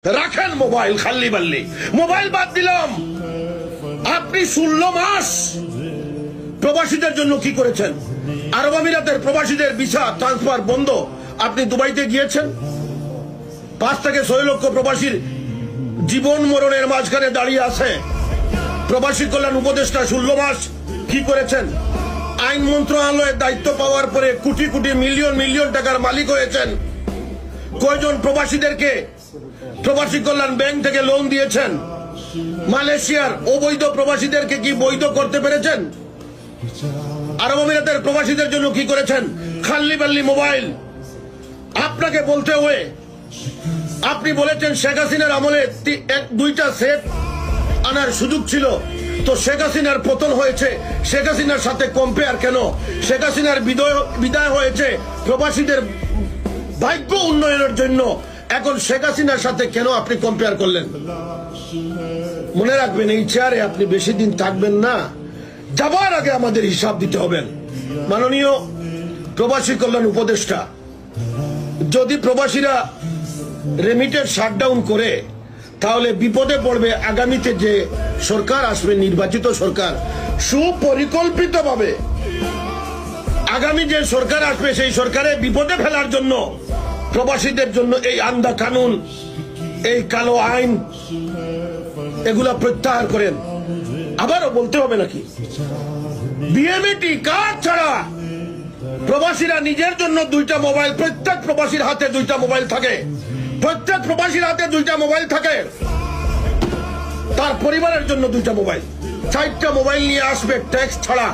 রাখেন mobile খাল্লি বাল্লি mobile বাদ দিলাম। আপনি 16 মাস প্রবাসীদের জন্য কি করেছেন? আরব আমিরাতের প্রবাসীদের ভিসা ট্রান্সফার বন্ধ। আপনি দুবাইতে গিয়েছেন। 5 থেকে 6 লক্ষ প্রবাসীর জীবন মরণের মাঝখানে দাঁড়িয়ে আছে। প্রবাসী কল্যাণ উপদেষ্টা 16 মাস কি করেছেন? আইন মন্ত্রণালয়ের দায়িত্ব পাওয়ার পরে কোটি কোটি মিলিয়ন মিলিয়ন টাকার মালিক হয়েছেন। কয়জন প্রবাসীদেরকে প্রবাসী কল্যাণ ব্যাংক থেকে লোন দিয়েছেন? মালয়েশিয়ার অবৈধ প্রবাসীদেরকে কি বৈধ করতে পেরেছেন? আরব আমিরাতের প্রবাসীদের জন্য কি করেছেন? খাল্লি বাল্লি মোবাইল। আপনাকে বলতে হয়, আপনি বলেছেন শেখ হাসিনার আমলে 2টা সেট আনার সুযোগ ছিল, তো শেখ হাসিনার পতন হয়েছে, শেখ হাসিনার সাথে কম্পেয়ার কেন? শেখ হাসিনার বিদায় হয়েছে প্রবাসীদের ভাগ্য উন্নয়নের জন্য, এখন শেখ হাসিনার সাথে কেন আপনি কম্পেয়ার করলেন? মনে রাখবেন, এই চেয়ারে আপনি বেশি দিন থাকবেন না। যাবার আগে আমাদের হিসাব দিতে হবে। মাননীয় প্রবাসী কল্যাণ উপদেষ্টা, যদি প্রবাসীরা রেমিটেড শাটডাউন করে তাহলে বিপদে পড়বে আগামীতে যে সরকার আসবে, নির্বাচিত সরকার, সুপরিকল্পিতভাবে আগামী যে সরকার আসবে সেই সরকারে বিপদে ফেলার জন্য প্রবাসীদের জন্য এই আন্দা কানুন, এই কালো আইন, এগুলা প্রত্যাহার করেন। আবারও বলতে হবে নাকি? বিএমইটি কার্ড ছাড়া প্রবাসীরা নিজের জন্য 2টা মোবাইল, প্রত্যেক প্রবাসীর হাতে 2টা মোবাইল থাকে, প্রত্যেক প্রবাসীর হাতে 2টা মোবাইল থাকে, তার পরিবারের জন্য 2টা মোবাইল, 4টা মোবাইল নিয়ে আসবে ট্যাক্স ছাড়া।